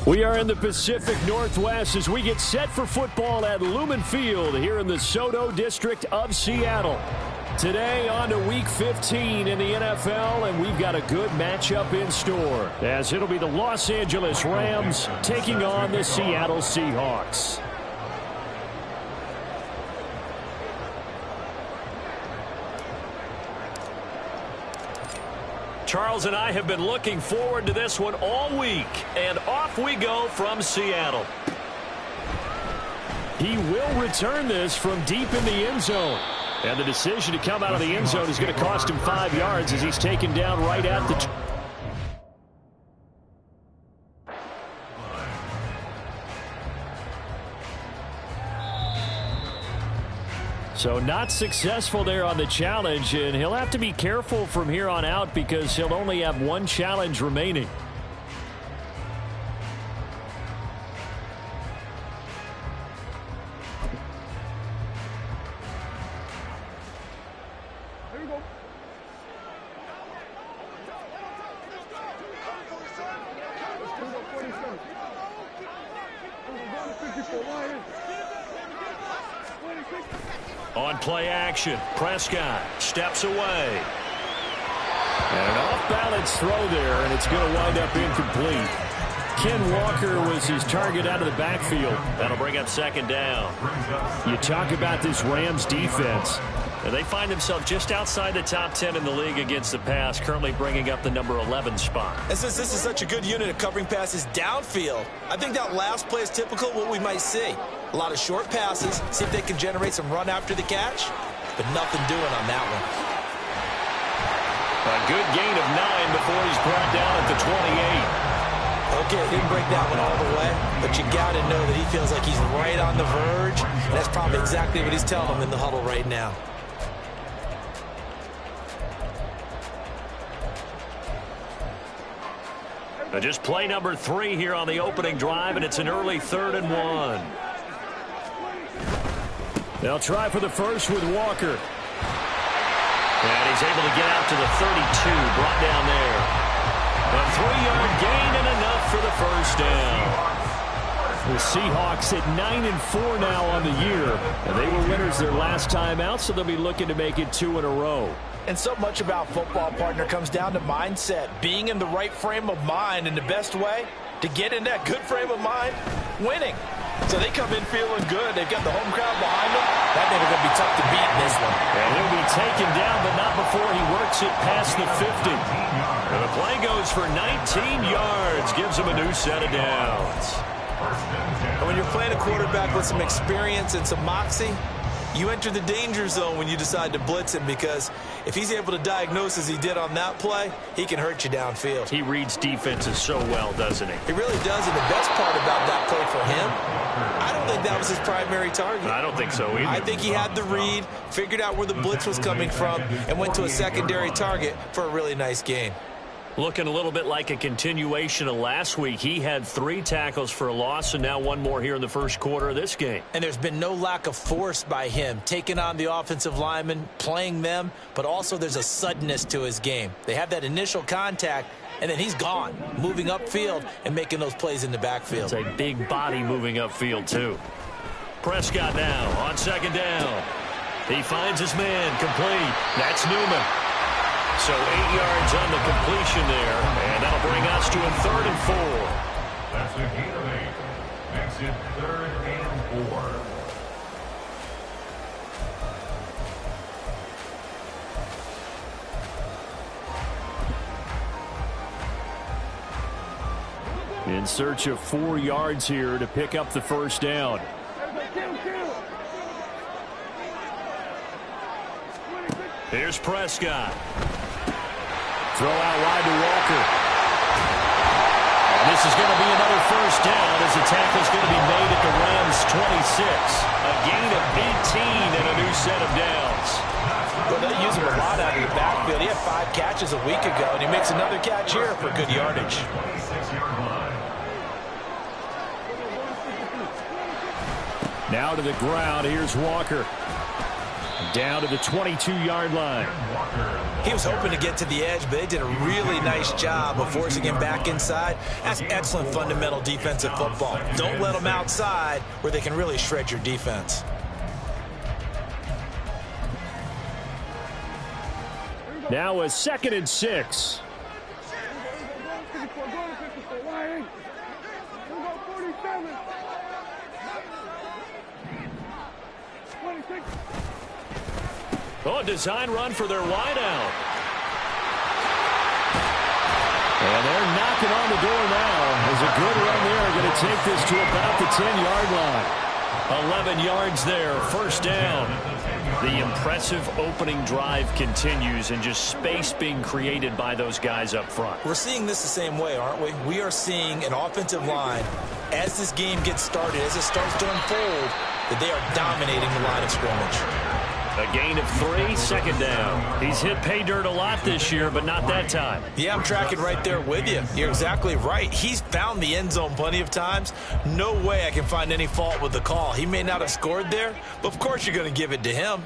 We are in the Pacific Northwest as we get set for football at Lumen Field here in the Soto District of Seattle. Today on to Week 15 in the NFL, and we've got a good matchup in store as it'll be the Los Angeles Rams taking on the Seattle Seahawks. Charles and I have been looking forward to this one all week, and off we go from Seattle. He will return this from deep in the end zone. And the decision to come out of the end zone is going to cost him 5 yards as he's taken down right at the... So not successful there on the challenge, and he'll have to be careful from here on out because he'll only have one challenge remaining. On play action, Prescott steps away. And an off-balance throw there, and it's going to wind up incomplete. Ken Walker was his target out of the backfield. That'll bring up second down. You talk about this Rams defense. And they find themselves just outside the top 10 in the league against the pass, currently bringing up the number 11 spot. And since this is such a good unit of covering passes downfield, I think that last play is typical of what we might see. A lot of short passes, see if they can generate some run after the catch, but nothing doing on that one. A good gain of 9 before he's brought down at the 28. Okay, didn't break that one all the way, but you got to know that he feels like he's right on the verge, and that's probably exactly what he's telling them in the huddle right now. Just play number 3 here on the opening drive, and it's an early 3rd and 1. They'll try for the first with Walker. And he's able to get out to the 32, brought down there. A 3-yard gain and enough for the first down. The Seahawks at 9-4 now on the year, and they were winners their last time out, so they'll be looking to make it 2 in a row. And so much about football, partner, comes down to mindset, being in the right frame of mind, and the best way to get in that good frame of mind, winning. So they come in feeling good. They've got the home crowd behind them. That nigga's going to be tough to beat in this one. And he'll be taken down, but not before he works it past the 50. And the play goes for 19 yards, gives him a new set of downs. And when you're playing a quarterback with some experience and some moxie, you enter the danger zone when you decide to blitz him, because if he's able to diagnose as he did on that play, he can hurt you downfield. He reads defenses so well, doesn't he? He really does, and the best part about that play for him, I don't think that was his primary target. I don't think so either. I think he had the read, figured out where the blitz was coming from, and went to a secondary target for a really nice gain. Looking a little bit like a continuation of last week. He had 3 tackles for a loss, and now 1 more here in the first quarter of this game. And there's been no lack of force by him, taking on the offensive linemen, playing them, but also there's a suddenness to his game. They have that initial contact, and then he's gone, moving upfield and making those plays in the backfield. It's a big body moving upfield, too. Prescott now on second down. He finds his man, complete. That's Newman. So 8 yards on the completion there, and that'll bring us to a 3rd and 4. That's the gain of 8. Makes it 3rd and 4. In search of 4 yards here to pick up the first down. Here's Prescott. Throw out wide to Walker. And this is going to be another first down as the tackle's going to be made at the Rams' 26. A gain of 18 and a new set of downs. Well, they use him a lot out of the backfield. He had 5 catches a week ago, and he makes another catch here for good yardage. Now to the ground. Here's Walker. Down to the 22-yard line. He was hoping to get to the edge, but they did a really nice job of forcing him back inside. That's excellent fundamental defensive football. Don't let them outside where they can really shred your defense. Now a 2nd and 6. Oh, a design run for their wideout. And they're knocking on the door now. There's a good run there. Going to take this to about the 10-yard line. 11 yards there. First down. The impressive opening drive continues, and just space being created by those guys up front. We're seeing this the same way, aren't we? We are seeing an offensive line, as this game gets started, as it starts to unfold, that they are dominating the line of scrimmage. A gain of 3, second down. He's hit pay dirt a lot this year, but not that time. Yeah, I'm tracking right there with you. You're exactly right. He's found the end zone plenty of times. No way I can find any fault with the call. He may not have scored there, but of course you're going to give it to him.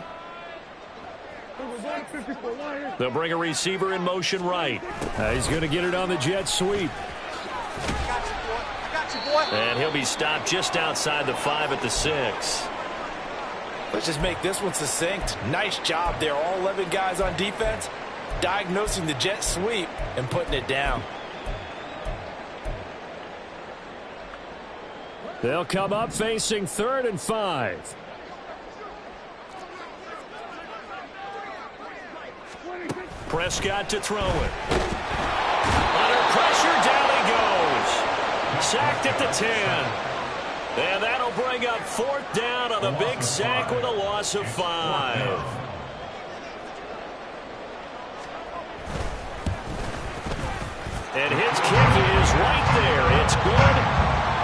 They'll bring a receiver in motion right. He's going to get it on the jet sweep. And he'll be stopped just outside the 5 at the 6. Let's just make this one succinct. Nice job there. All 11 guys on defense diagnosing the jet sweep and putting it down. They'll come up facing 3rd and 5. Prescott to throw it. Under pressure, down he goes. Sacked at the 10. And that'll bring up 4th down on the big sack with a loss of 5. And his kick is right there. It's good.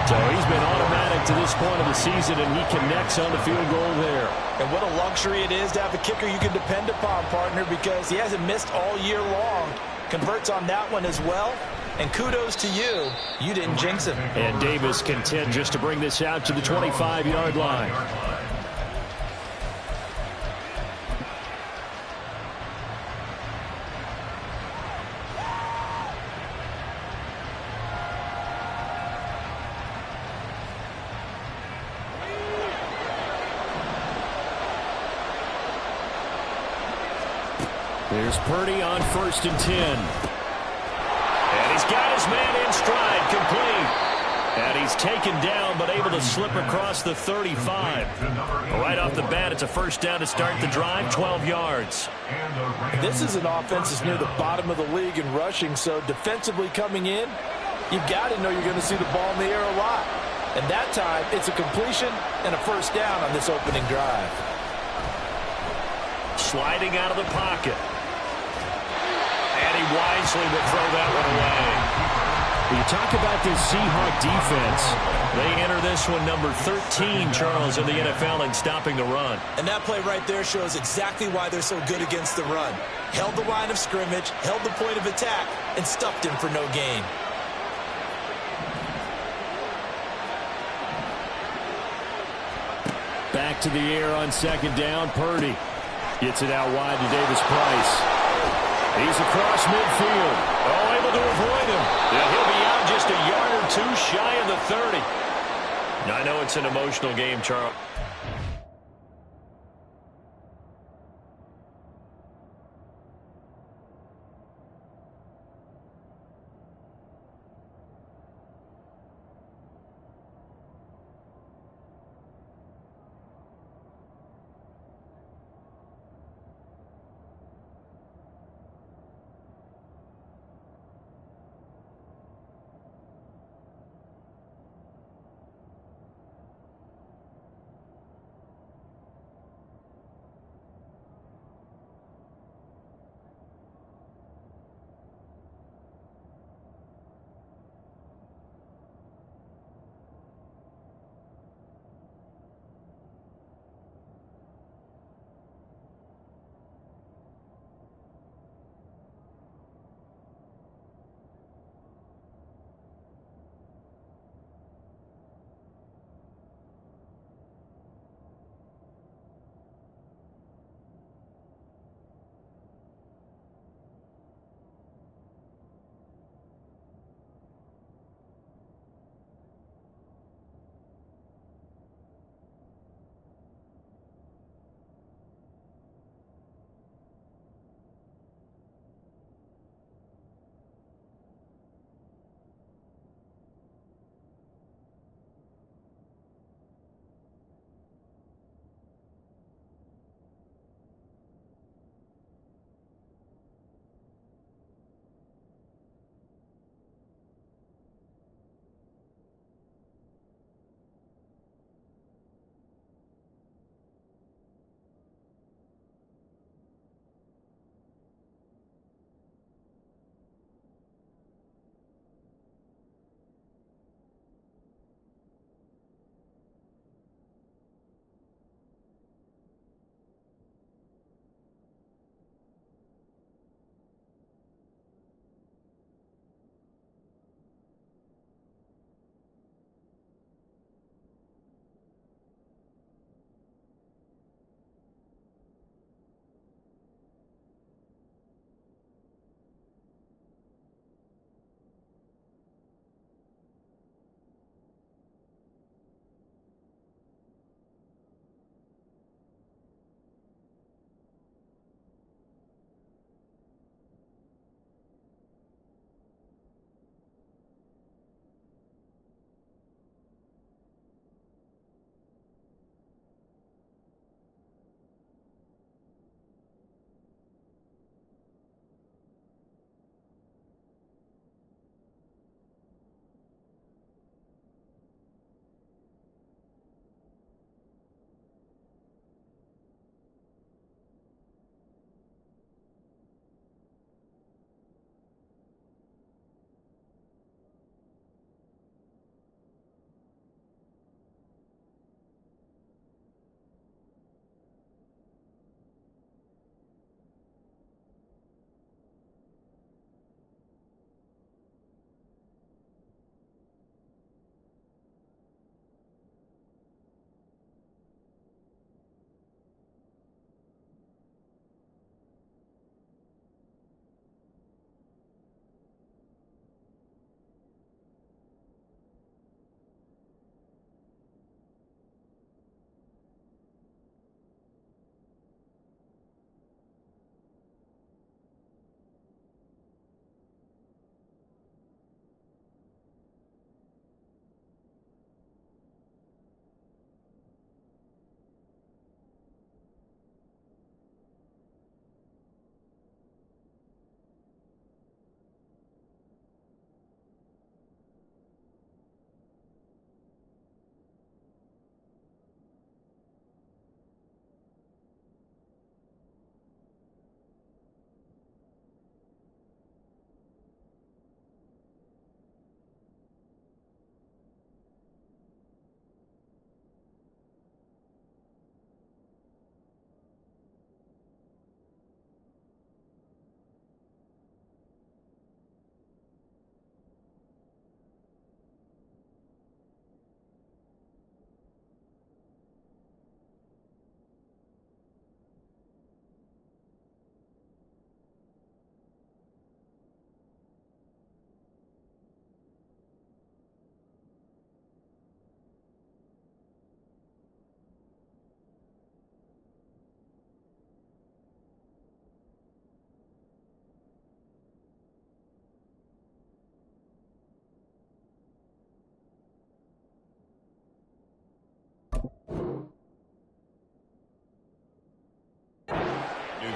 So he's been automatic to this point of the season, and he connects on the field goal there. And what a luxury it is to have a kicker you can depend upon, partner, because he hasn't missed all year long. Converts on that one as well. And kudos to you. You didn't jinx him. And Davis content just to bring this out to the 25-yard line. There's Purdy on 1st and 10. And he's got his man in stride, complete. And he's taken down, but able to slip across the 35. Right off the bat, it's a first down to start the drive, 12 yards. This is an offense that's near the bottom of the league in rushing, so defensively coming in, you've got to know you're going to see the ball in the air a lot. And that time, it's a completion and a first down on this opening drive. Sliding out of the pocket. And he wisely will throw that one away. You talk about this Seahawk defense. They enter this one number 13, Charles, in the NFL in stopping the run. And that play right there shows exactly why they're so good against the run. Held the line of scrimmage, held the point of attack, and stuffed him for no gain. Back to the air on 2nd down. Purdy gets it out wide to Davis Price. He's across midfield. Oh, able to avoid him. And he'll be out just a yard or 2 shy of the 30. Now, I know it's an emotional game, Charles.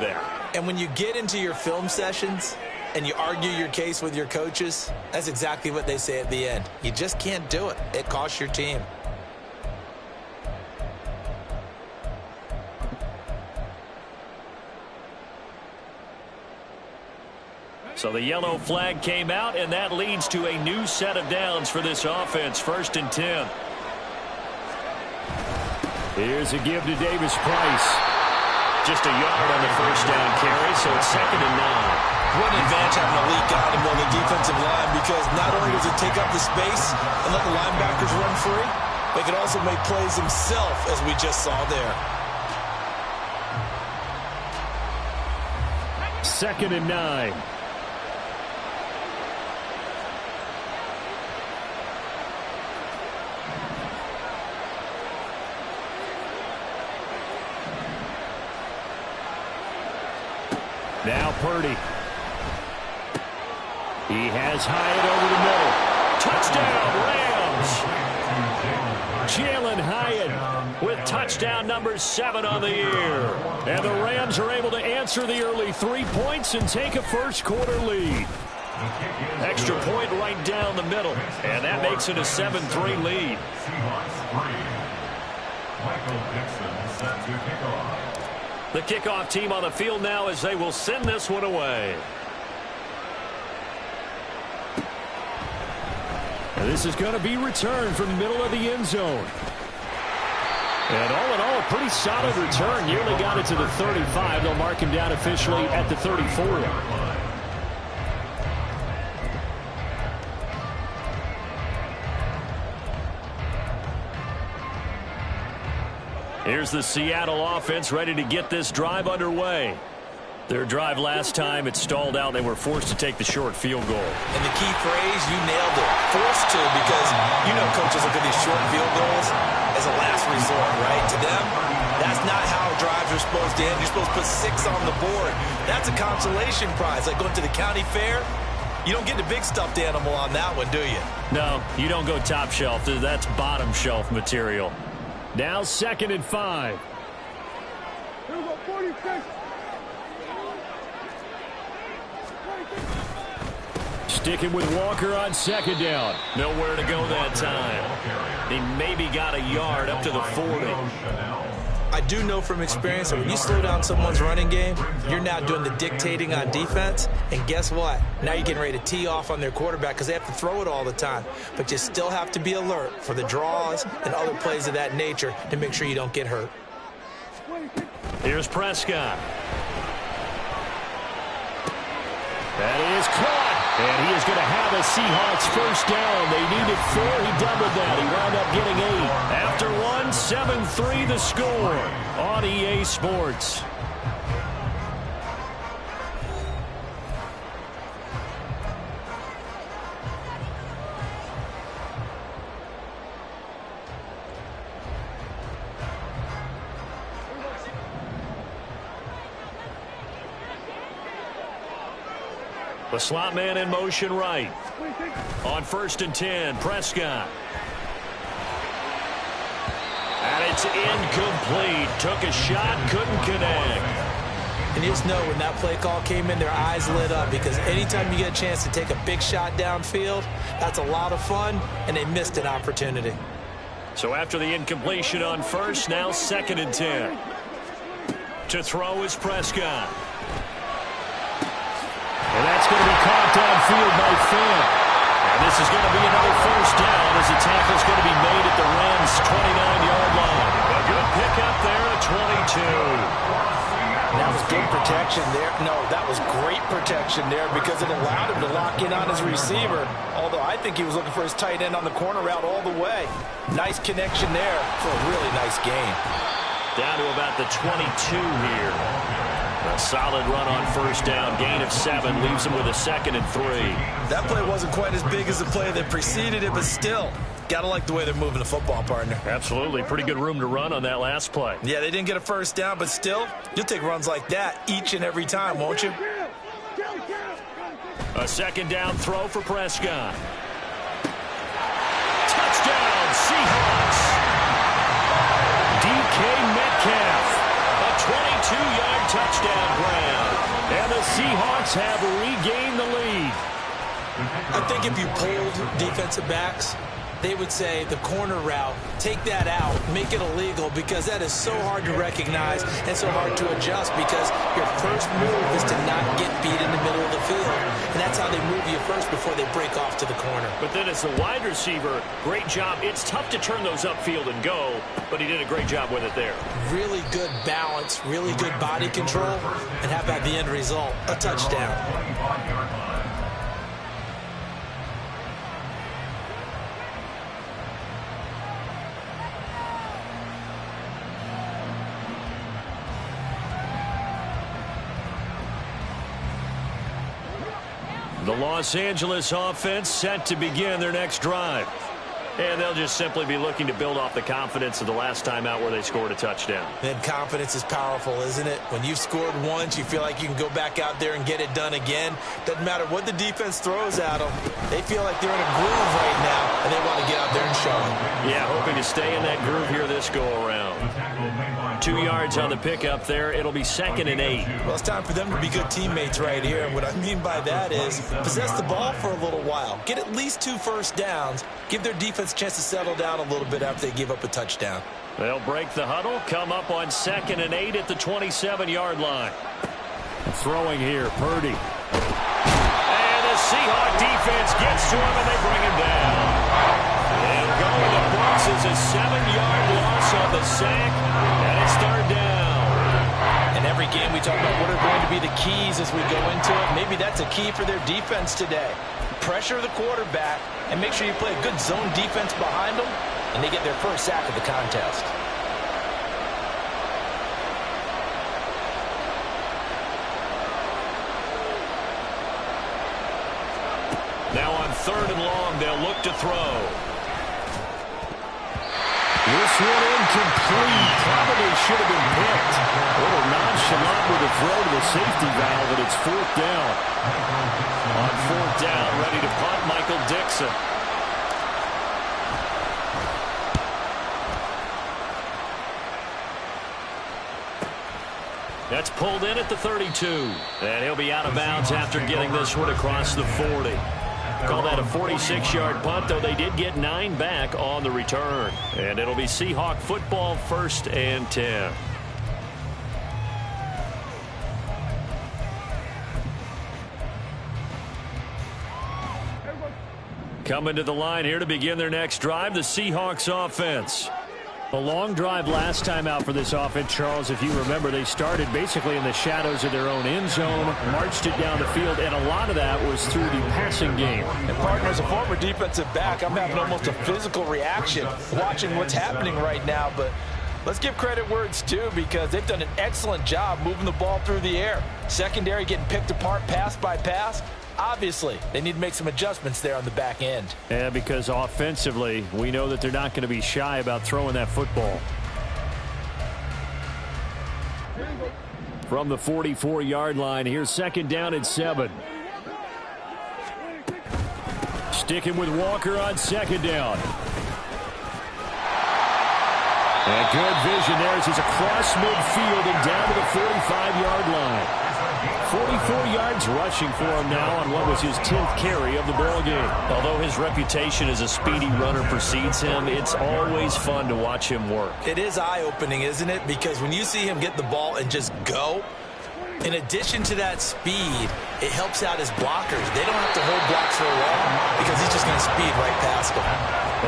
there. And when you get into your film sessions and you argue your case with your coaches, that's exactly what they say at the end. You just can't do it. It costs your team. So the yellow flag came out, and that leads to a new set of downs for this offense. 1st and 10. Here's a give to Davis Price. Just a yard on the 1st down carry, so it's 2nd and 9. What an advantage having a leak out him on the defensive line, because not only does it take up the space and let the linebackers run free, but he can also make plays himself, as we just saw there. 2nd and 9. Now Purdy. He has Hyatt over the middle. Touchdown, Rams! Jalen Hyatt with touchdown number 7 on the year. And the Rams are able to answer the early 3 points and take a first-quarter lead. Extra point right down the middle. And that makes it a 7-3 lead. Michael Dixon set to kick off. The kickoff team on the field now as they will send this one away. And this is going to be returned from the middle of the end zone. And all in all, a pretty solid return. Nearly got it to the 35. They'll mark him down officially at the 34. Here's the Seattle offense ready to get this drive underway. Their drive last time, it stalled out. They were forced to take the short field goal. And the key phrase, you nailed it. Forced to, because you know coaches look at these short field goals as a last resort, right? To them, that's not how drives are supposed to end. You're supposed to put 6 on the board. That's a consolation prize. Like going to the county fair, you don't get the big stuffed animal on that one, do you? No, you don't go top shelf. That's bottom shelf material. Now 2nd and 5. Sticking with Walker on 2nd down. Nowhere to go that time. He maybe got a yard up to the 40. I do know from experience that when you slow down someone's running game, you're now doing the dictating on defense. And guess what? Now you're getting ready to tee off on their quarterback because they have to throw it all the time. But you still have to be alert for the draws and other plays of that nature to make sure you don't get hurt. Here's Prescott. That is caught. And he is going to have a Seahawks 1st down. They needed 4. He doubled that. He wound up getting 8. After 1, 7-3 the score on EA Sports. The slot man in motion right. On 1st and 10, Prescott. And it's incomplete. Took a shot, couldn't connect. And you just know when that play call came in, their eyes lit up, because anytime you get a chance to take a big shot downfield, that's a lot of fun, and they missed an opportunity. So after the incompletion on 1st, now 2nd and 10. To throw is Prescott. And that's going to be caught downfield by Finn. And this is going to be another 1st down as the tackle's going to be made at the Rams' 29-yard line. A good pickup there at 22. That was good protection there. No, that was great protection there because it allowed him to lock in on his receiver. Although I think he was looking for his tight end on the corner route all the way. Nice connection there for a really nice gain. Down to about the 22 here. A solid run on 1st down. Gain of 7 leaves him with a 2nd and 3. That play wasn't quite as big as the play that preceded it, but still, gotta like the way they're moving the football, partner. Absolutely. Pretty good room to run on that last play. Yeah, they didn't get a 1st down, but still, you'll take runs like that each and every time, won't you? A 2nd down throw for Prescott. Touchdown, Seahawks. DK Metcalf. A 22-yard touchdown. touchdown ground. And the Seahawks have regained the lead. I think if you polled defensive backs, they would say the corner route, take that out, make it illegal, because that is so hard to recognize and so hard to adjust, because your first move is to not get beat in the middle of the field. And that's how they move you first before they break off to the corner. But then as the wide receiver, great job. It's tough to turn those upfield and go, but he did a great job with it there. Really good balance, really good body control, and how about the end result? A touchdown. The Los Angeles offense set to begin their next drive. And they'll just simply be looking to build off the confidence of the last time out where they scored a touchdown. Then confidence is powerful, isn't it? When you've scored once, you feel like you can go back out there and get it done again. Doesn't matter what the defense throws at them. They feel like they're in a groove right now, and they want to get out there and show it. Yeah, hoping to stay in that groove here this go-around. 2 yards on the pickup there. It'll be 2nd and 8. Well, it's time for them to be good teammates right here. And what I mean by that is possess the ball for a little while. Get at least 2 first downs. Give their defense a chance to settle down a little bit after they give up a touchdown. They'll break the huddle, come up on 2nd and 8 at the 27-yard line. Throwing here, Purdy. And the Seahawk defense gets to him, and they bring him down. And going to books is a 7-yard loss on the sack, and it's 3rd down. In every game we talk about what are going to be the keys as we go into it. Maybe that's a key for their defense today. Pressure the quarterback and make sure you play a good zone defense behind them, and they get their first sack of the contest. Now on 3rd and long, they'll look to throw. This one incomplete. Probably should have been picked. A little nonchalant with a throw to the safety valve, and it's 4th down. On 4th down, ready to punt, Michael Dixon. That's pulled in at the 32. And he'll be out of bounds after getting this one across the 40. Call that a 46-yard punt, though they did get 9 back on the return. And it'll be Seahawk football, 1st and 10. Coming to the line here to begin their next drive, the Seahawks offense. A long drive last time out for this offense, Charles. If you remember, they started basically in the shadows of their own end zone, marched it down the field, and a lot of that was through the passing game. And partner, as a former defensive back, I'm having almost a physical reaction watching what's happening right now. But let's give credit where it's due, because they've done an excellent job moving the ball through the air. Secondary getting picked apart pass by pass. Obviously, they need to make some adjustments there on the back end. Yeah, because offensively, we know that they're not going to be shy about throwing that football. From the 44-yard line, here's 2nd down and 7. Sticking with Walker on 2nd down. And good vision there as he's across midfield and down to the 45-yard line. 44 yards rushing for him now on what was his 10th carry of the ball game. Although his reputation as a speedy runner precedes him, it's always fun to watch him work. It is eye-opening, isn't it? Because when you see him get the ball and just go, in addition to that speed, it helps out his blockers. They don't have to hold blocks for long because he's just going to speed right past them.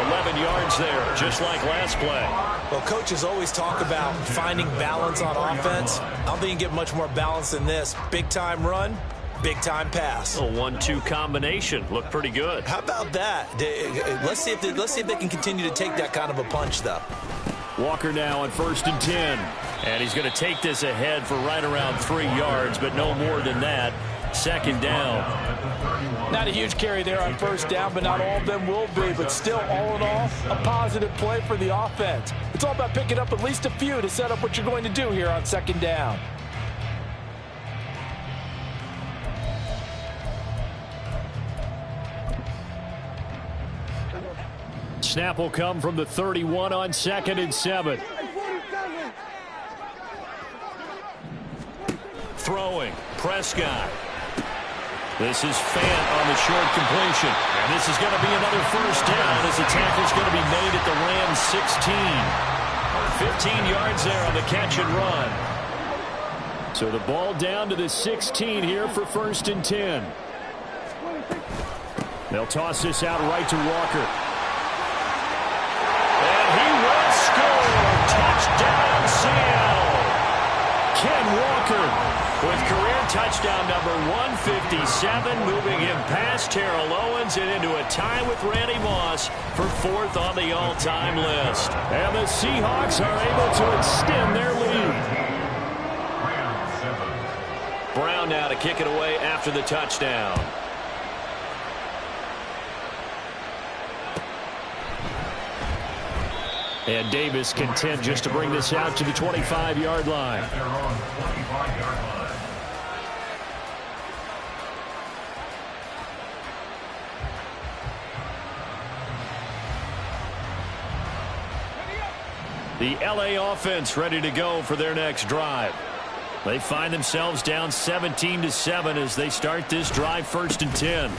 11 yards there, just like last play. Well, coaches always talk about finding balance on offense. I don't think you can get much more balance than this. Big-time run, big-time pass. A 1-2 combination. Looked pretty good. How about that? Let's see if they can continue to take that kind of a punch, though. Walker now on 1st and 10. And he's going to take this ahead for right around 3 yards, but no more than that. 2nd down. Not a huge carry there on 1st down, but not all of them will be. But still, all in all, a positive play for the offense. It's all about picking up at least a few to set up what you're going to do here on 2nd down. Snap will come from the 31 on 2nd and 7. throwing. Prescott. This is Fant on the short completion. And this is going to be another first down as the tackle's going to be made at the Rams 16. 15 yards there on the catch and run. So the ball down to the 16 here for 1st and 10. They'll toss this out right to Walker. And he will score. Touchdown, Seattle. Ken Walker with career touchdown number 157, moving him past Terrell Owens and into a tie with Randy Moss for 4th on the all-time list. And the Seahawks are able to extend their lead. Brown now to kick it away after the touchdown. And Davis content just to bring this out to the 25-yard line. At their own 25-yard line. The LA offense ready to go for their next drive. They find themselves down 17-7 as they start this drive 1st and 10.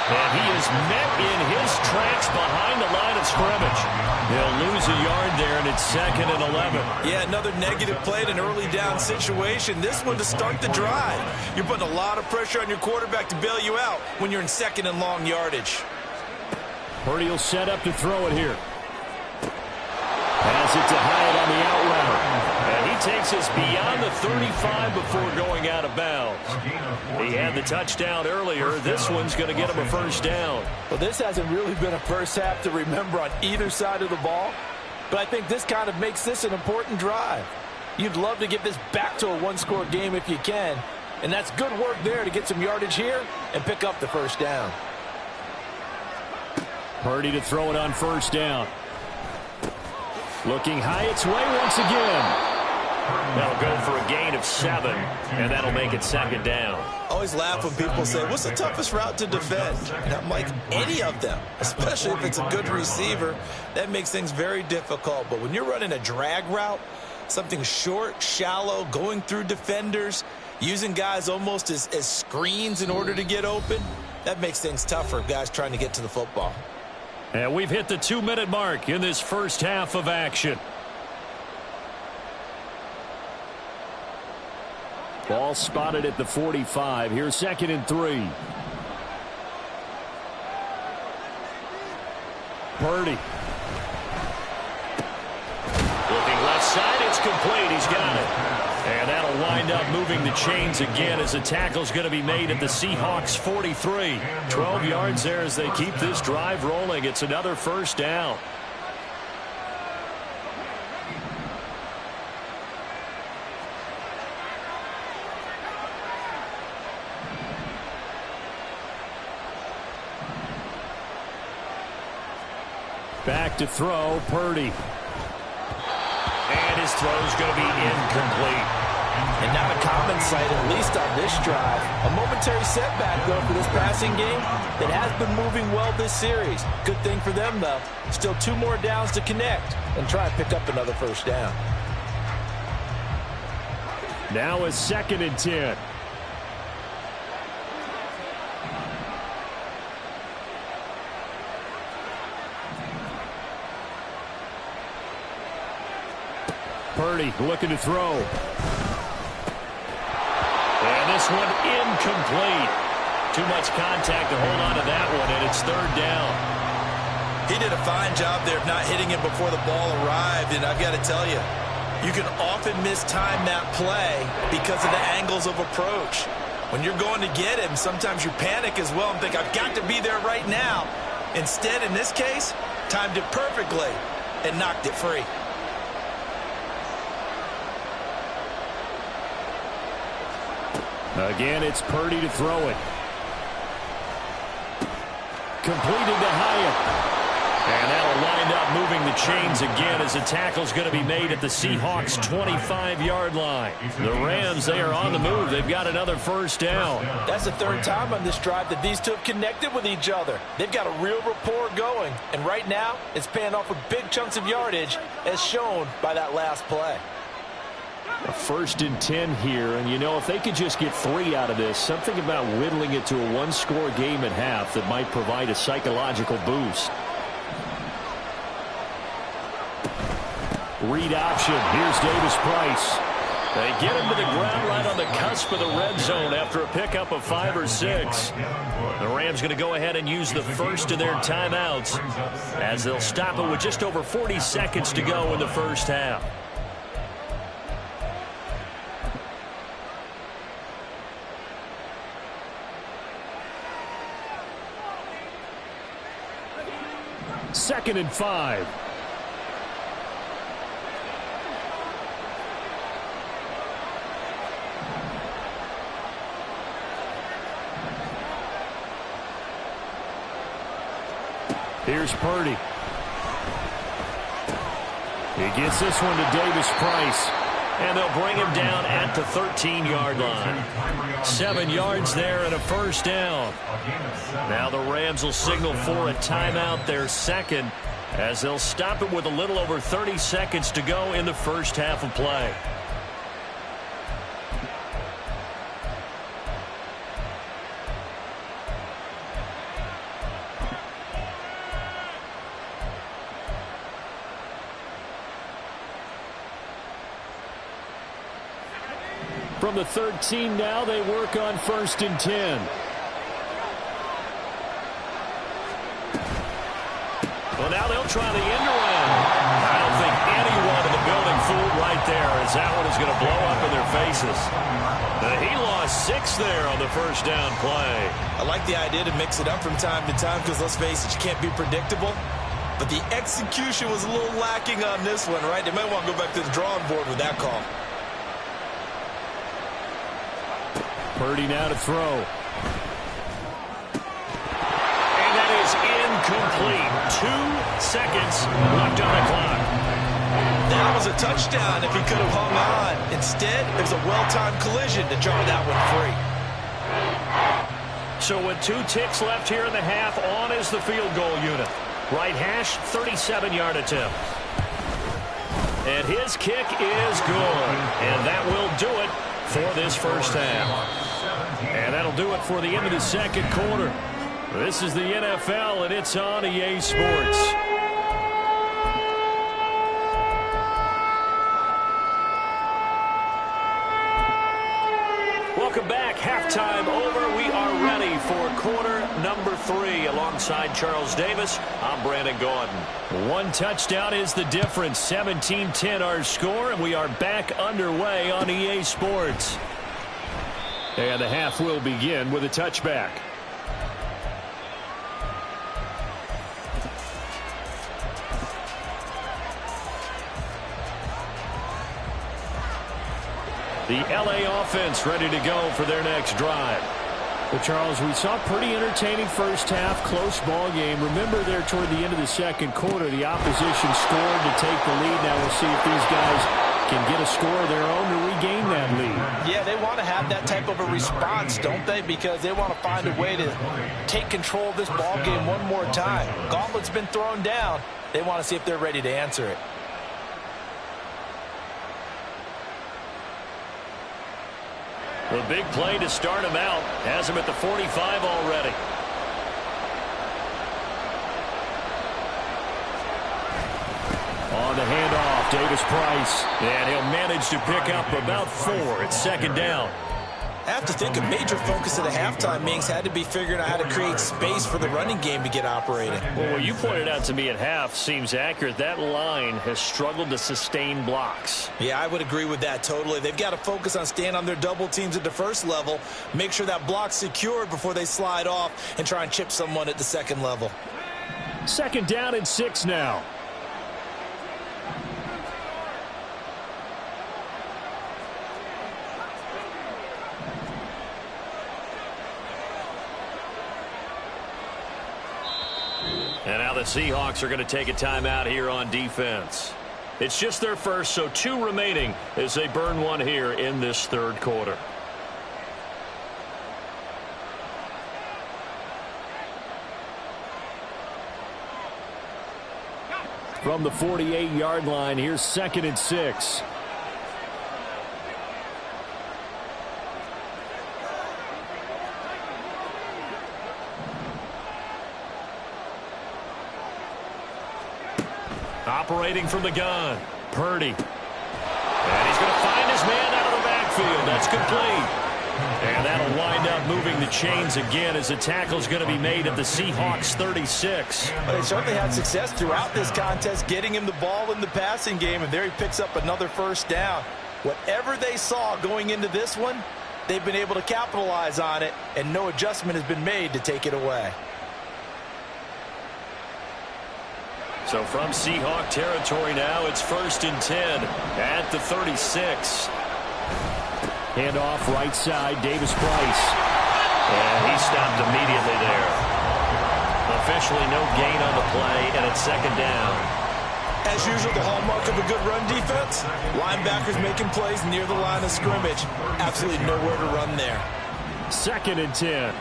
And he is met in his tracks behind the line of scrimmage. He'll lose a yard there, and it's 2nd and 11. Yeah, another negative play in an early down situation. This one to start the drive. You're putting a lot of pressure on your quarterback to bail you out when you're in 2nd and long yardage. Purdy will set up to throw it here. Pass it to Hyatt on the out route. And he takes us beyond the 35 before going out of bounds. He had the touchdown earlier. This one's going to get him a first down. Well, this hasn't really been a first half to remember on either side of the ball, but I think this kind of makes this an important drive. You'd love to get this back to a one-score game if you can, and that's good work there to get some yardage here and pick up the first down. Purdy to throw it on first down. Looking Hyatt's way once again. That'll go for a gain of 7, and that'll make it 2nd down. I always laugh when people say, what's the toughest route to defend? And I'm like, any of them, especially if it's a good receiver. That makes things very difficult. But when you're running a drag route, something short, shallow, going through defenders, using guys almost as screens in order to get open, that makes things tougher, guys trying to get to the football. And we've hit the 2-minute mark in this first half of action. Ball spotted at the 45. Here's 2nd and 3. Purdy. Looking left side. It's complete. He's got it. And that'll wind up moving the chains again as the tackle's going to be made at the Seahawks 43. 12 yards there as they keep this drive rolling. It's another first down. Back to throw, Purdy. And his throw's going to be incomplete. And not a common sight, at least on this drive. A momentary setback, though, for this passing game that has been moving well this series. Good thing for them, though. Still 2 more downs to connect and try and pick up another first down. Now a 2nd and 10. Purdy looking to throw. And this one incomplete. Too much contact to hold on to that one, and it's 3rd down. He did a fine job there of not hitting it before the ball arrived, and I've got to tell you, you can often mistime that play because of the angles of approach. When you're going to get him, sometimes you panic as well and think, I've got to be there right now. Instead, in this case, timed it perfectly and knocked it free. Again, it's Purdy to throw it. Completed to Hyatt. And that'll wind up moving the chains again as the tackle's going to be made at the Seahawks 25-yard line. The Rams, they are on the move. They've got another first down. That's the 3rd time on this drive that these two have connected with each other. They've got a real rapport going. And right now, it's paying off with big chunks of yardage as shown by that last play. A 1st and 10 here, and you know, if they could just get 3 out of this, something about whittling it to a one-score game at half that might provide a psychological boost. Read option. Here's Davis Price. They get him to the ground right on the cusp of the red zone after a pickup of 5 or 6. The Rams going to go ahead and use the first of their timeouts as they'll stop it with just over 40 seconds to go in the first half. Second and 5. Here's Purdy. He gets this one to Davis Price. And they'll bring him down at the 13-yard line. 7 yards there and a first down. Now the Rams will signal for a timeout, their second, as they'll stop it with a little over 30 seconds to go in the first half of play. From the 13 now, they work on 1st and 10. Well, now they'll try the end around. I don't think anyone in the building fooled right there, as that one is going to blow up in their faces. He lost 6 there on the first down play. I like the idea to mix it up from time to time because, let's face it, you can't be predictable. But the execution was a little lacking on this one, right? They might want to go back to the drawing board with that call. Purdy now to throw. And that is incomplete. 2 seconds left on the clock. That was a touchdown if he could have hung on. Instead, it was a well-timed collision to jar that one free. So with 2 ticks left here in the half, on is the field goal unit. Right hash, 37-yard attempt. And his kick is good. And that will do it for this first half. And that'll do it for the end of the second quarter. This is the NFL, and it's on EA Sports. Welcome back. Halftime over. We are ready for quarter number 3. Alongside Charles Davis, I'm Brandon Gordon. 1 touchdown is the difference. 17-10 our score, and we are back underway on EA Sports. And the half will begin with a touchback. The LA offense ready to go for their next drive. Well, Charles, we saw a pretty entertaining first half, close ball game. Remember there toward the end of the second quarter, the opposition scored to take the lead. Now we'll see if these guys can get a score of their own to regain that lead. Yeah, they want to have that type of a response, don't they? Because they want to find a way to take control of this ball game one more time. Gauntlet's been thrown down. They want to see if they're ready to answer it. The big play to start him out has him at the 45 already. On the handoff, Davis Price. And he'll manage to pick up about 4. It's second down. I have to think a major focus of the halftime meetings had to be figuring out how to create space for the running game to get operating. Well, what you pointed out to me at half seems accurate. That line has struggled to sustain blocks. Yeah, I would agree with that totally. They've got to focus on staying on their double teams at the first level, make sure that block's secured before they slide off and try and chip someone at the second level. Second down and 6 now. And now the Seahawks are going to take a timeout here on defense. It's just their first, so 2 remaining as they burn 1 here in this third quarter. From the 48-yard line, here's second and 6. Operating from the gun, Purdy. And he's going to find his man out of the backfield. That's complete. And that'll wind up moving the chains again as the tackle's going to be made at the Seahawks 36. Well, they certainly had success throughout this contest getting him the ball in the passing game, and there he picks up another first down. Whatever they saw going into this one, they've been able to capitalize on it, and no adjustment has been made to take it away. So from Seahawk territory now, it's 1st and 10 at the 36. Handoff right side, Davis Price. And he stopped immediately there. Officially no gain on the play, and it's 2nd down. As usual, the hallmark of a good run defense, linebackers making plays near the line of scrimmage. Absolutely nowhere to run there. 2nd and 10.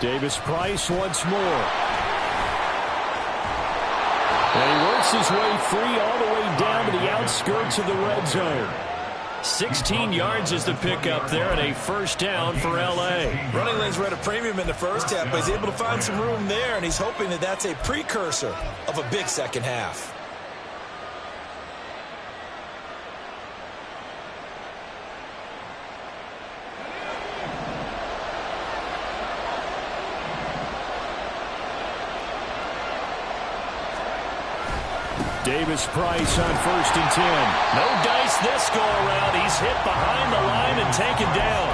Davis Price once more. And he works his way free all the way down to the outskirts of the red zone. 16 yards is the pickup there, and a first down for L.A. Running lanes were at a premium in the first half, but he's able to find some room there, and he's hoping that that's a precursor of a big second half. Davis Price on 1st and 10. No dice this go around. He's hit behind the line and taken down.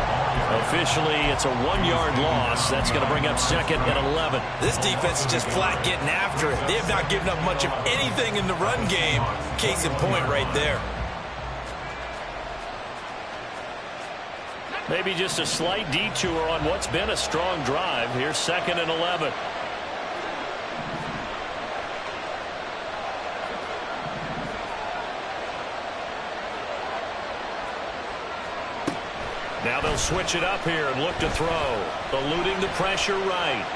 Officially, it's a 1-yard loss. That's going to bring up 2nd and 11. This defense is just flat getting after it. They have not given up much of anything in the run game. Case in point right there. Maybe just a slight detour on what's been a strong drive. Here's 2nd and 11. Now they'll switch it up here and look to throw. Eluding the pressure right.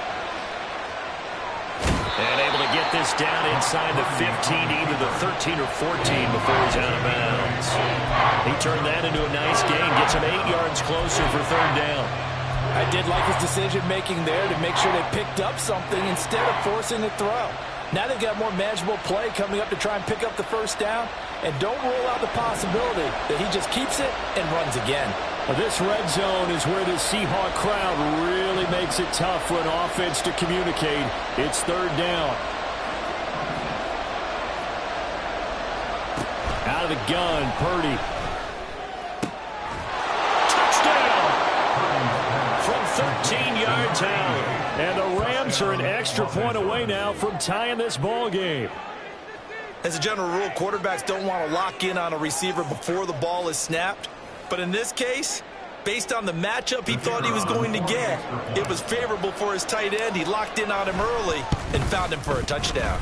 And able to get this down inside the 15, either the 13 or 14 before he's out of bounds. He turned that into a nice gain. Gets him 8 yards closer for 3rd down. I did like his decision-making there to make sure they picked up something instead of forcing a throw. Now they've got more manageable play coming up to try and pick up the first down. And don't rule out the possibility that he just keeps it and runs again. Well, this red zone is where the Seahawk crowd really makes it tough for an offense to communicate. It's 3rd down. Out of the gun, Purdy. Touchdown! From 13 yards out. And the Rams are an extra point away now from tying this ball game. As a general rule, quarterbacks don't want to lock in on a receiver before the ball is snapped. But in this case, based on the matchup he thought he was going to get, it was favorable for his tight end. He locked in on him early and found him for a touchdown.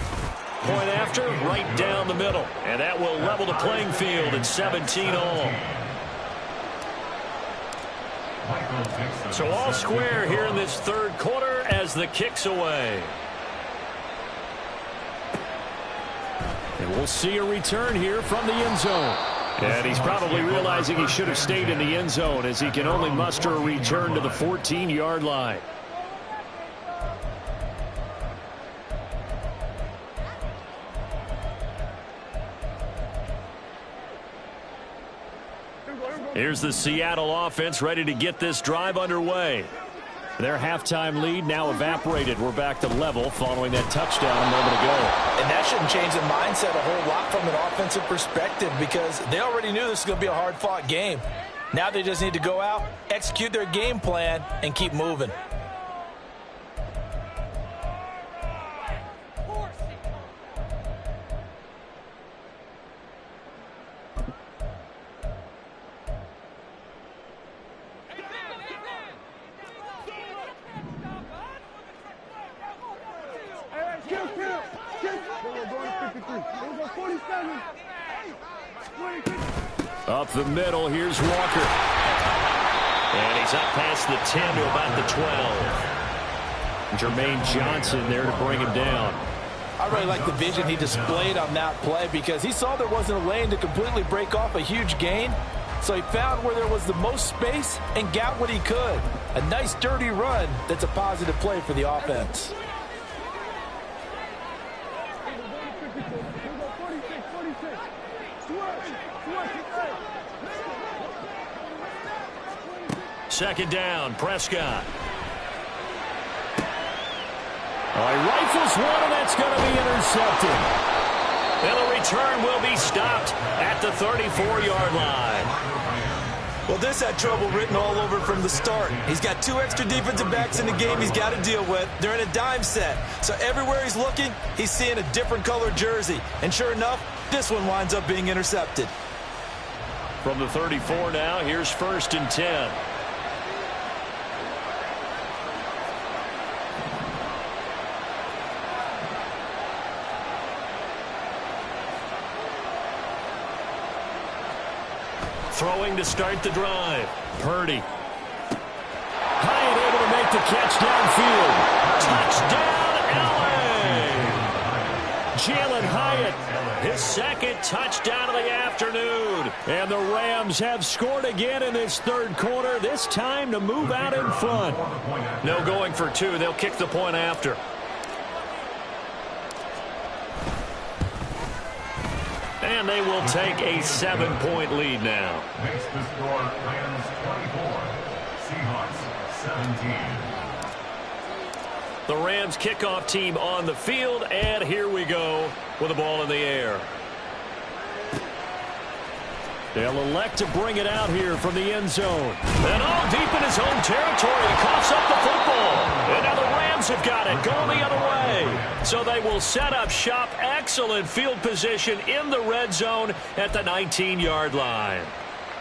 Point after, right down the middle. And that will level the playing field at 17 all. So all square here in this 3rd quarter as the kick's away. And we'll see a return here from the end zone. And he's probably realizing he should have stayed in the end zone as he can only muster a return to the 14-yard line. Here's the Seattle offense ready to get this drive underway. Their halftime lead now evaporated. We're back to level following that touchdown a moment ago. And that shouldn't change the mindset a whole lot from an offensive perspective because they already knew this was going to be a hard-fought game. Now they just need to go out, execute their game plan, and keep moving. Up the middle, here's Walker. And he's up past the 10 to about the 12. Jermaine Johnson there to bring him down. I really like the vision he displayed on that play because he saw there wasn't a lane to completely break off a huge gain. So he found where there was the most space and got what he could. A nice dirty run that's a positive play for the offense. Second down, Prescott. He rifles one, and that's going to be intercepted. And the return will be stopped at the 34-yard line. Well, this had trouble written all over it from the start. He's got 2 extra defensive backs in the game he's got to deal with. They're in a dime set. So everywhere he's looking, he's seeing a different color jersey. And sure enough, this one winds up being intercepted. From the 34 now, here's 1st and 10. Throwing to start the drive. Purdy. Hyatt able to make the catch downfield. Touchdown, LA! Jalen Hyatt, his 2nd touchdown of the afternoon. And the Rams have scored again in this 3rd quarter, this time to move out in front. No going for 2. They'll kick the point after. And they will take a 7-point lead now. Makes the score Rams 24, Seahawks 17. The Rams kickoff team on the field, and here we go with the ball in the air. They'll elect to bring it out here from the end zone. And all deep in his own territory, he coughs up the football. And now the Rams have got it, going the other way. So they will set up shop. Excellent field position in the red zone at the 19-yard line.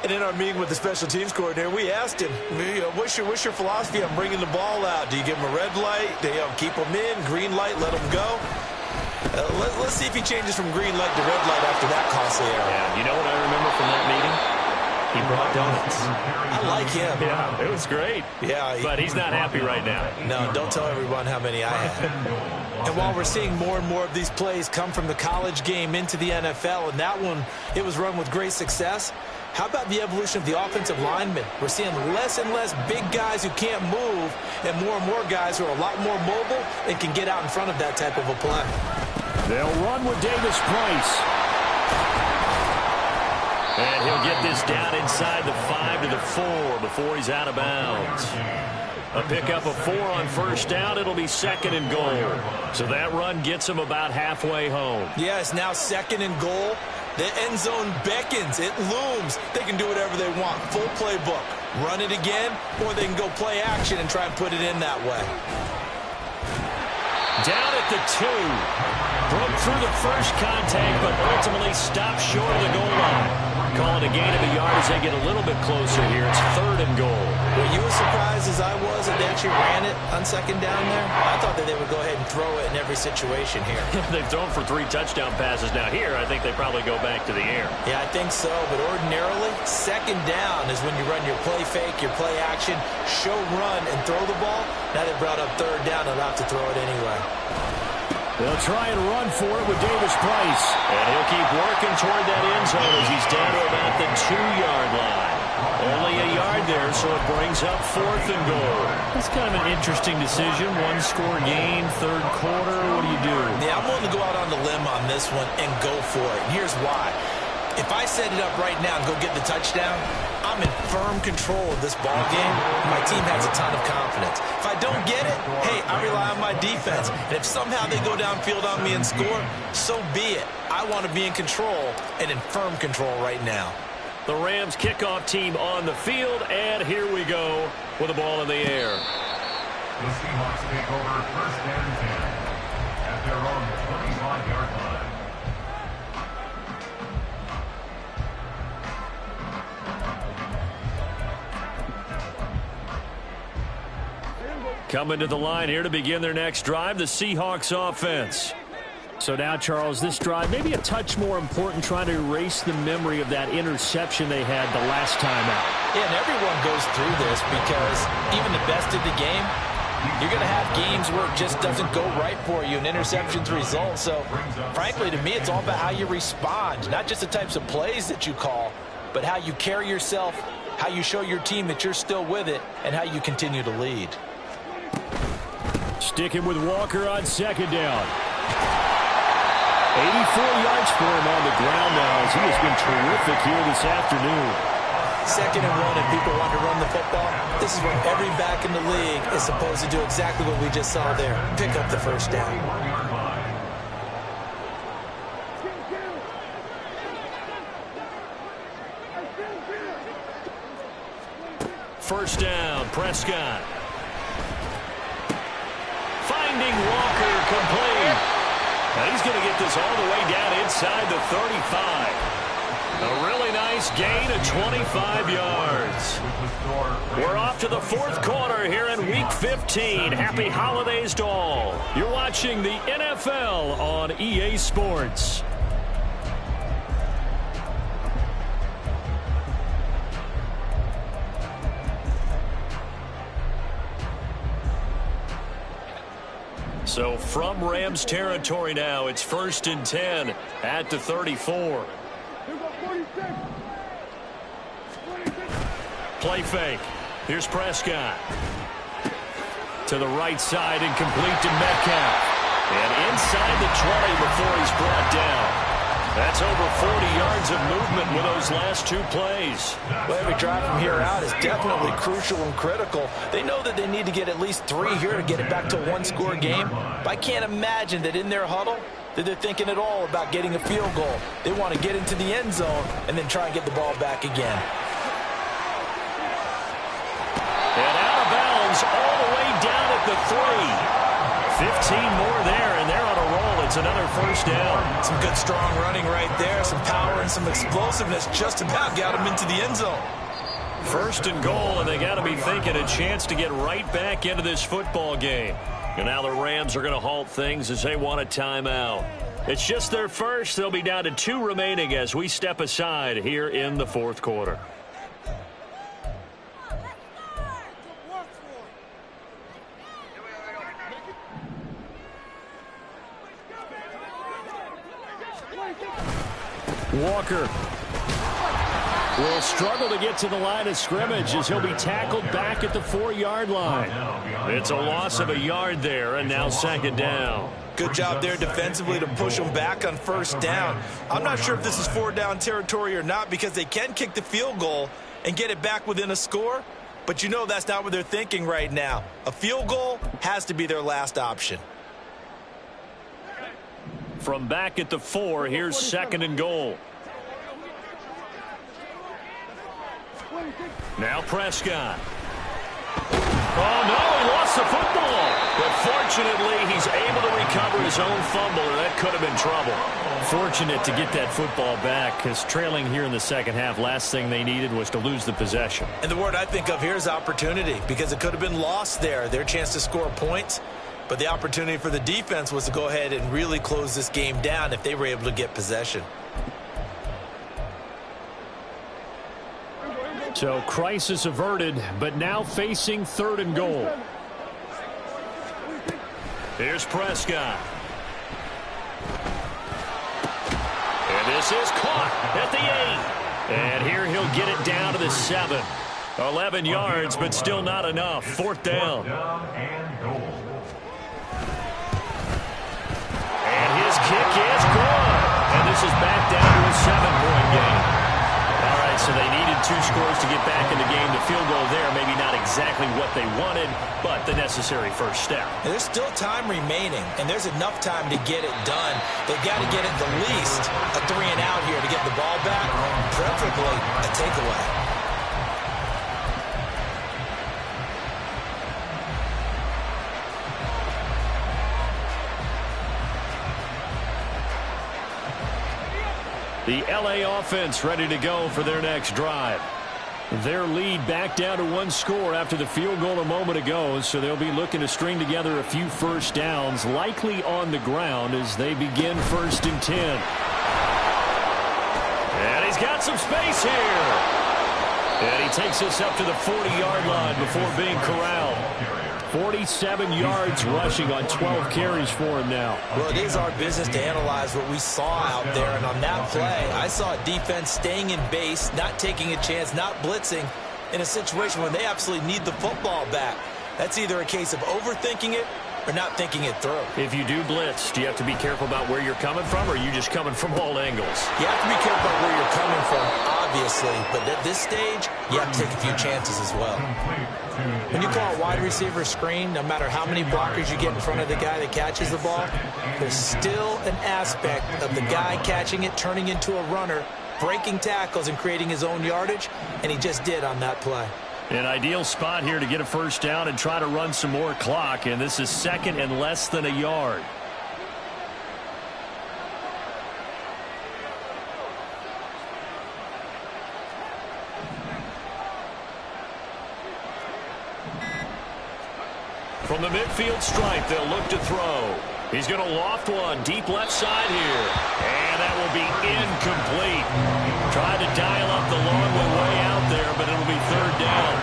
And in our meeting with the special teams coordinator, we asked him, what's your philosophy on bringing the ball out? Do you give him a red light? Do you keep him in? Green light, let him go? Let's see if he changes from green light to red light after that costly error. Yeah, you know what I remember from that meeting? He brought donuts. I like him. Yeah, it was great. Yeah, but he's not happy right now. No, don't tell everyone how many I had. And while we're seeing more and more of these plays come from the college game into the NFL, and that one, it was run with great success, how about the evolution of the offensive linemen? We're seeing less and less big guys who can't move and more guys who are a lot more mobile and can get out in front of that type of a play. They'll run with Davis Price. And he'll get this down inside the 5 to the 4 before he's out of bounds. A pickup of 4 on 1st down. It'll be 2nd and goal. So that run gets him about halfway home. Yeah, it's now 2nd and goal. The end zone beckons. It looms. They can do whatever they want. Full playbook. Run it again, or they can go play action and try and put it in that way. Down at the 2. Broke through the first contact, but ultimately stopped short of the goal line. Calling a gain of a yard as they get a little bit closer here. It's 3rd and goal. Were you as surprised as I was that they actually ran it on 2nd down there? I thought that they would go ahead and throw it in every situation here. They've thrown for 3 touchdown passes. Now here, I think they probably go back to the air. Yeah, I think so. But ordinarily, 2nd down is when you run your play fake, your play action, show run, and throw the ball. Now they brought up 3rd down and they'll have to throw it anyway. They'll try and run for it with Davis Price. And he'll keep working toward that end zone as he's down to about the 2-yard line. Only a yard there, so it brings up 4th and goal. That's kind of an interesting decision. 1-score game, 3rd quarter. What do you do? Yeah, I'm willing to go out on the limb on this one and go for it. And here's why. If I set it up right now and go get the touchdown, I'm in firm control of this ball game. My team has a ton of confidence. If I don't get it, hey, I rely on my defense. And if somehow they go downfield on me and score, so be it. I want to be in control and in firm control right now. The Rams kickoff team on the field, and here we go with the ball in the air. The Seahawks take over 1st and 10 at their own 25-yard line. Coming to the line here to begin their next drive, the Seahawks offense. So now, Charles, this drive maybe a touch more important, trying to erase the memory of that interception they had the last time out. Yeah, and everyone goes through this because even the best of the game, you're going to have games where it just doesn't go right for you, and interceptions result. So, frankly, to me, it's all about how you respond, not just the types of plays that you call, but how you carry yourself, how you show your team that you're still with it, and how you continue to lead. Sticking with Walker on second down. 84 yards for him on the ground now as he has been terrific here this afternoon. 2nd and 1, and people want to run the football. This is where every back in the league is supposed to do exactly what we just saw there. Pick up the first down. First down, Prescott. Finding Walker complete. And he's going to get this all the way down inside the 35. A really nice gain of 25 yards. We're off to the 4th quarter here in Week 15. Happy holidays to all. You're watching the NFL on EA Sports. So from Rams territory now, it's 1st and 10 at the 34. Play fake. Here's Prescott. To the right side and complete to Metcalf. And inside the 20 before he's brought down. That's over 40 yards of movement with those last 2 plays. Well, every drive from here out is definitely crucial and critical. They know that they need to get at least 3 here to get it back to a 1-score game. But I can't imagine that in their huddle that they're thinking at all about getting a field goal. They want to get into the end zone and then try and get the ball back again. And out of bounds all the way down at the 3. 15 more there, and they're on a roll. It's another first down. Some good, strong running right there. Some power and some explosiveness just about got them into the end zone. 1st and goal, and they got to be thinking a chance to get right back into this football game. And now the Rams are going to halt things as they want a timeout. It's just their first. They'll be down to 2 remaining as we step aside here in the 4th quarter. Walker will struggle to get to the line of scrimmage as he'll be tackled back at the 4-yard line. It's a loss of a yard there, and now 2nd down. Good job there defensively to push them back on 1st down. I'm not sure if this is 4-down territory or not because they can kick the field goal and get it back within a score, but you know that's not what they're thinking right now. A field goal has to be their last option. From back at the 4, here's 2nd and goal. Now Prescott. Oh, no, he lost the football. But fortunately, he's able to recover his own fumble, or that could have been trouble. Fortunate to get that football back, because trailing here in the 2nd half, last thing they needed was to lose the possession. And the word I think of here is opportunity, because it could have been lost there, their chance to score points. But the opportunity for the defense was to go ahead and really close this game down if they were able to get possession. So crisis averted, but now facing 3rd and goal. Here's Prescott. And this is caught at the 8. And here he'll get it down to the 7. 11 yards, but still not enough. 4th down. And his kick is good. And this is back down to a 7-point game. All right, so they needed 2 scores to get back in the game. The field goal there, maybe not exactly what they wanted, but the necessary first step. And there's still time remaining, and there's enough time to get it done. They've got to get at the least a 3-and-out here to get the ball back, preferably a takeaway. The LA offense ready to go for their next drive. Their lead back down to 1 score after the field goal a moment ago, so they'll be looking to string together a few first downs, likely on the ground as they begin 1st and 10. And he's got some space here. And he takes us up to the 40-yard line before being corralled. 47 yards rushing on 12 carries for him now. Well, it is our business to analyze what we saw out there, and on that play, I saw a defense staying in base, not taking a chance, not blitzing in a situation where they absolutely need the football back. That's either a case of overthinking it or not thinking it through. If you do blitz, do you have to be careful about where you're coming from, or are you just coming from all angles? You have to be careful about where you're coming from, obviously, but at this stage, you have to take a few chances as well. When you call a wide receiver screen, no matter how many blockers you get in front of the guy that catches the ball, there's still an aspect of the guy catching it, turning into a runner, breaking tackles and creating his own yardage, and he just did on that play. An ideal spot here to get a first down and try to run some more clock, and this is second and less than a yard. From the midfield stripe, they'll look to throw. He's going to loft one deep left side here. And that will be incomplete. Tried to dial up the long way out there, but it'll be third down.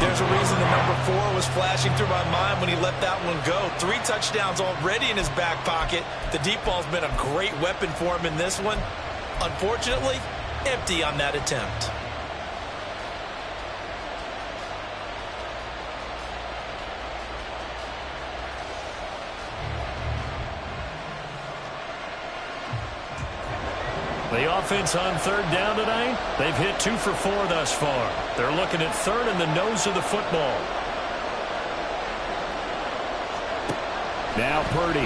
There's a reason the number 4 was flashing through my mind when he let that one go. 3 touchdowns already in his back pocket. The deep ball's been a great weapon for him in this one. Unfortunately, empty on that attempt. The offense on third down tonight, they've hit 2 for 4 thus far. They're looking at third in the nose of the football. Now Purdy.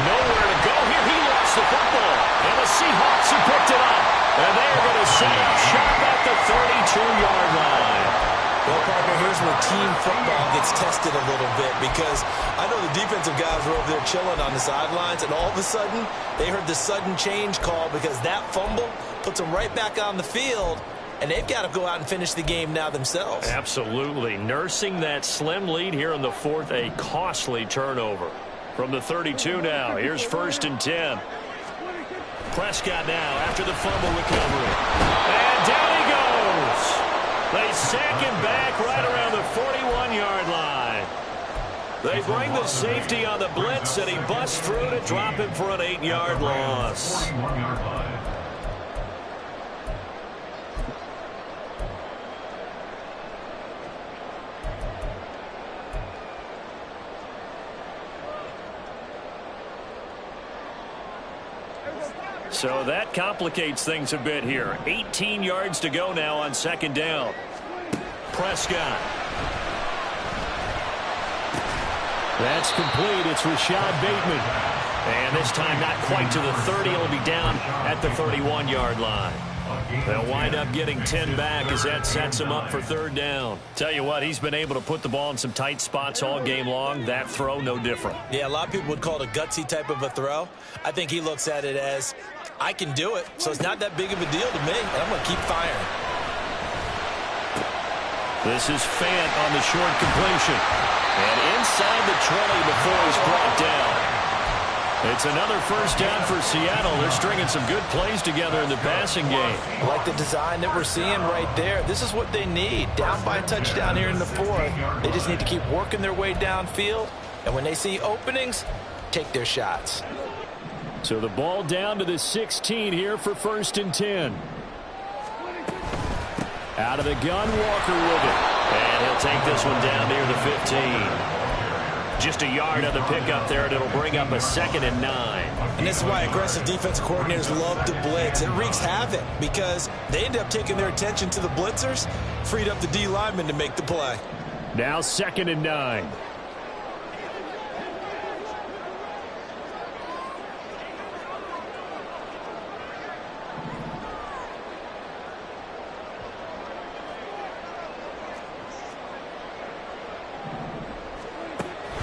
Nowhere to go here. He lost the football. And the Seahawks have picked it up. And they're going to set up shop at the 32-yard line. Well, partner, here's where team football gets tested a little bit, because I know the defensive guys were over there chilling on the sidelines, and all of a sudden, they heard the sudden change call because that fumble puts them right back on the field, and they've got to go out and finish the game now themselves. Absolutely. Nursing that slim lead here in the fourth, a costly turnover. From the 32 now, here's first and 10. Prescott now after the fumble recovery. And down he goes. They sack him back right around the 41-yard line. They bring the safety on the blitz, and he busts through to drop him for an 8-yard loss. So that complicates things a bit here. 18 yards to go now on second down. Prescott. That's complete. It's Rashad Bateman. And this time not quite to the 30. He'll be down at the 31-yard line. They'll wind up getting 10 back as that sets him up for third down. Tell you what, he's been able to put the ball in some tight spots all game long. That throw, no different. Yeah, a lot of people would call it a gutsy type of a throw. I think he looks at it as, I can do it, so it's not that big of a deal to me, and I'm going to keep firing. This is Fant on the short completion. And inside the 20 before he's brought down. It's another first down for Seattle. They're stringing some good plays together in the passing game. I like the design that we're seeing right there. This is what they need. Down by a touchdown here in the fourth. They just need to keep working their way downfield. And when they see openings, take their shots. So the ball down to the 16 here for first and 10. Out of the gun, Walker with it. And he'll take this one down near the 15. Just a yard on the pickup there, and it'll bring up a 2nd and 9. And this is why aggressive defensive coordinators love to blitz. It wreaks havoc because they end up taking their attention to the blitzers, freed up the D lineman to make the play. Now 2nd and 9.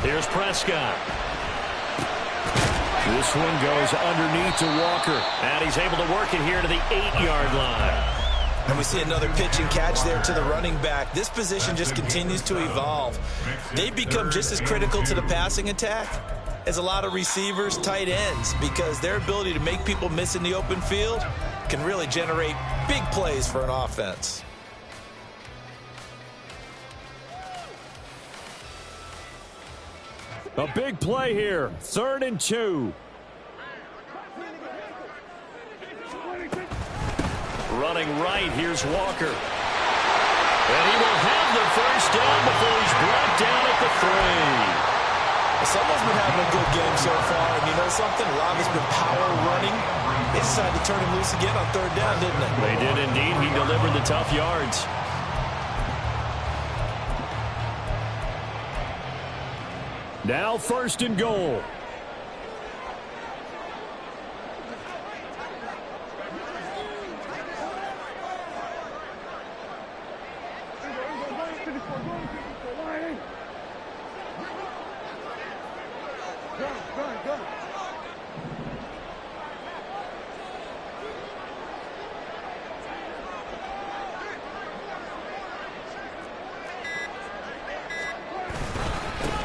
Here's Prescott. This one goes underneath to Walker. And he's able to work it here to the 8-yard line. And we see another pitch and catch there to the running back. This position just continues to evolve. They've become just as critical to the passing attack as a lot of receivers, tight ends, because their ability to make people miss in the open field can really generate big plays for an offense. A big play here. 3rd and 2. Running right, here's Walker. And he will have the first down before he's brought down at the 3. Someone's been having a good game so far, and you know something? A lot of it's been power running. They decided to turn him loose again on 3rd down, didn't they? They did indeed. He delivered the tough yards. Now 1st and goal.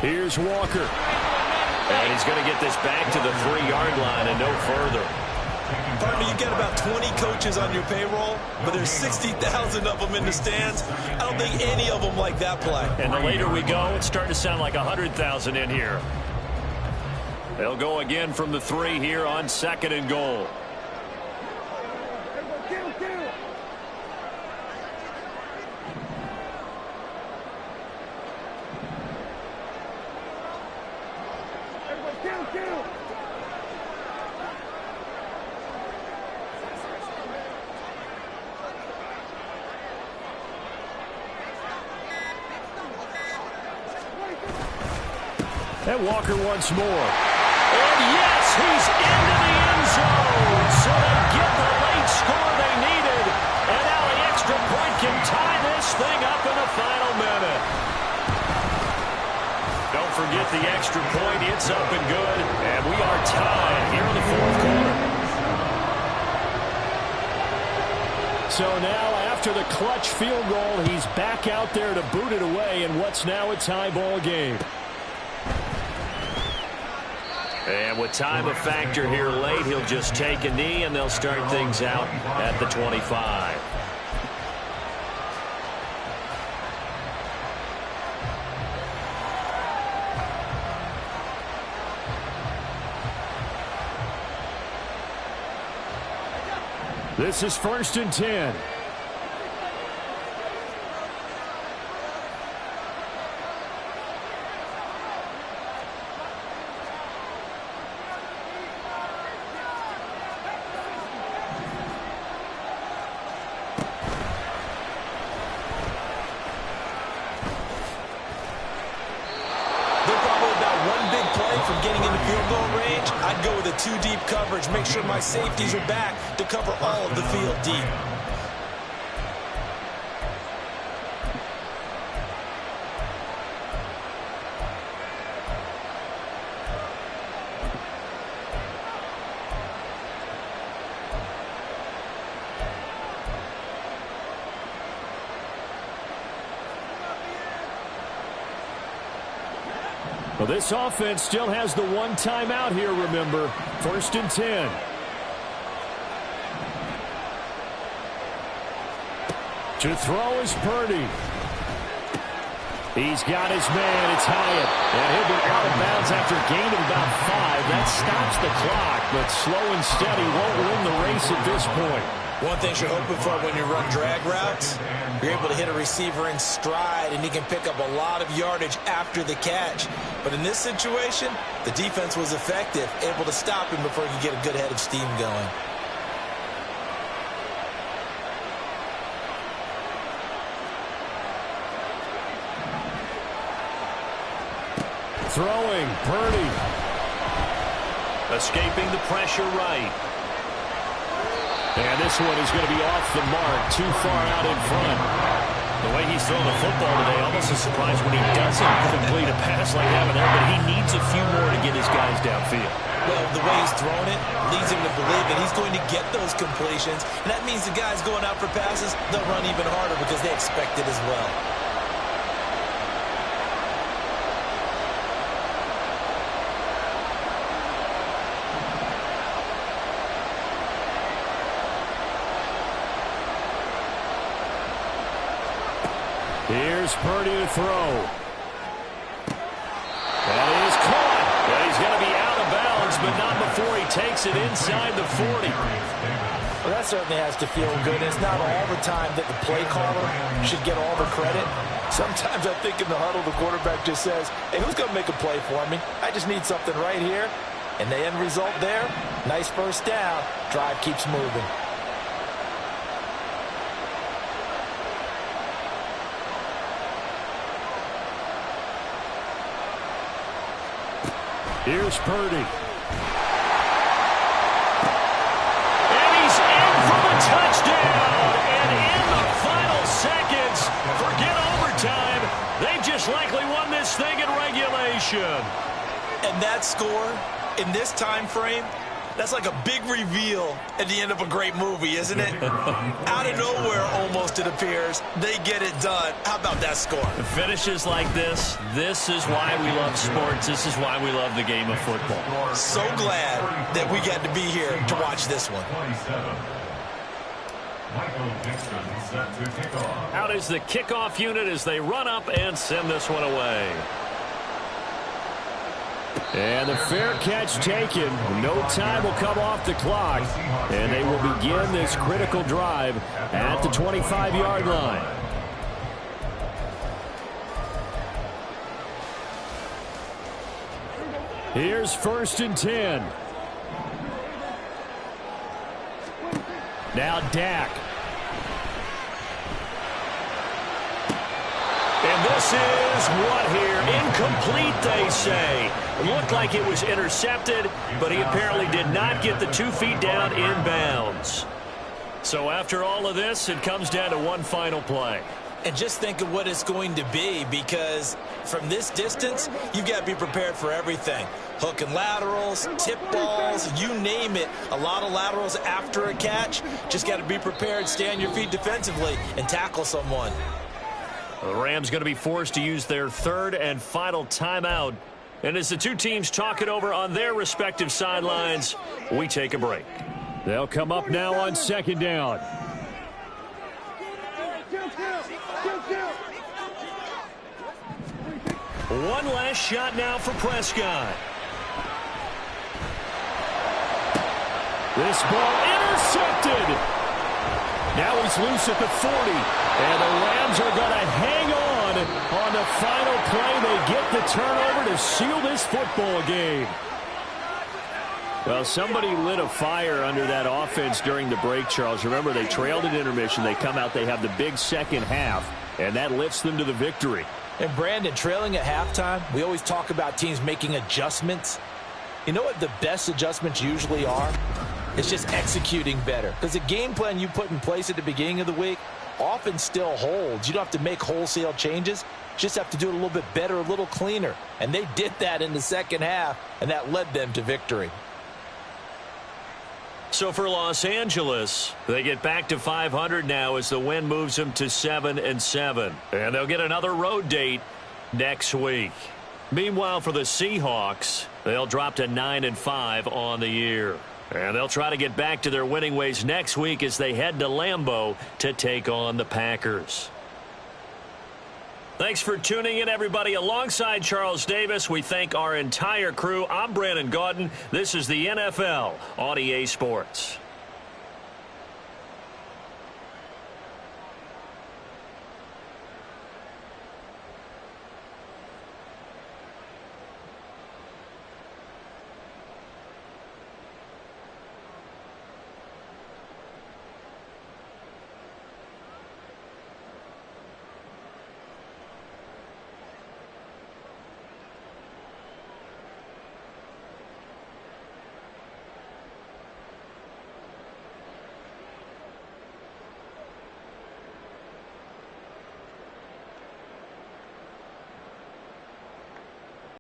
Here's Walker. And he's going to get this back to the 3-yard line and no further. Partner, you get about 20 coaches on your payroll, but there's 60,000 of them in the stands. I don't think any of them like that play. And the later we go, it's starting to sound like 100,000 in here. They'll go again from the 3 here on 2nd and goal. And Walker once more. And yes, he's into the end zone. So they get the late score they needed. And now the extra point can tie this thing up in the final minute. Don't forget the extra point. It's up and good. And we are tied here in the 4th quarter. So now after the clutch field goal, he's back out there to boot it away in what's now a tie ball game. And with time a factor here late, he'll just take a knee, and they'll start things out at the 25. This is 1st and 10. Deep coverage, make sure my safeties are back to cover all of the field deep. Well, this offense still has the 1 timeout here, remember. 1st and 10. To throw is Purdy. He's got his man. It's Hyatt. And he'll be out of bounds after a gain of about 5. That stops the clock, but slow and steady won't win the race at this point. One thing you're hoping for when you run drag routes, you're able to hit a receiver in stride, and he can pick up a lot of yardage after the catch. But in this situation, the defense was effective, able to stop him before he could get a good head of steam going. Throwing, Purdy. Escaping the pressure right. And this one is going to be off the mark, too far out in front. The way he's throwing the football today, almost a surprise when he doesn't complete a pass like that there, but he needs a few more to get his guys downfield. Well, the way he's thrown it leads him to believe that he's going to get those completions, and that means the guys going out for passes, they'll run even harder because they expect it as well. Here's Purdy to throw. That is caught. takes it inside the 40. Well, that certainly has to feel good. It's not all the time that the play caller should get all the credit. Sometimes I think in the huddle, the quarterback just says, hey, who's going to make a play for me? I just need something right here. And the end result there, nice first down. Drive keeps moving. Here's Purdy. And he's in for the touchdown. And in the final seconds, forget overtime. They just likely won this thing in regulation. And that score, in this time frame, that's like a big reveal at the end of a great movie, isn't it? Out of nowhere, almost, it appears, they get it done. How about that score? Finishes like this is why we love sports. This is why we love the game of football. So glad that we got to be here to watch this one. Out is the kickoff unit as they run up and send this one away. And the fair catch taken. No time will come off the clock. And they will begin this critical drive at the 25-yard line. Here's 1st and 10. Now Dak. And this is what here? Incomplete, they say. It looked like it was intercepted, but he apparently did not get the 2 feet down in bounds. So after all of this, it comes down to one final play. And just think of what it's going to be, because from this distance, you've got to be prepared for everything. Hook and laterals, tip balls, you name it. A lot of laterals after a catch. Just got to be prepared, stay on your feet defensively, and tackle someone. The Rams going to be forced to use their 3rd and final timeout. And as the two teams talk it over on their respective sidelines, we take a break. They'll come up now on 2nd down. One last shot now for Prescott. This ball intercepted. Now he's loose at the 40. And the Rams are going to hang on the final play. They get the turnover to seal this football game. Well, somebody lit a fire under that offense during the break, Charles. Remember, they trailed at intermission. They come out, they have the big second half, and that lifts them to the victory. And Brandon, trailing at halftime, we always talk about teams making adjustments. You know what the best adjustments usually are? It's just executing better. Because the game plan you put in place at the beginning of the week often still holds. You don't have to make wholesale changes. Just have to do it a little bit better, a little cleaner. And they did that in the second half, and that led them to victory. So for Los Angeles, they get back to 500 now as the win moves them to 7-7. And they'll get another road date next week. Meanwhile, for the Seahawks, they'll drop to 9-5 on the year. And they'll try to get back to their winning ways next week as they head to Lambeau to take on the Packers. Thanks for tuning in, everybody. Alongside Charles Davis, we thank our entire crew. I'm Brandon Gaudin. This is the NFL on EA Sports.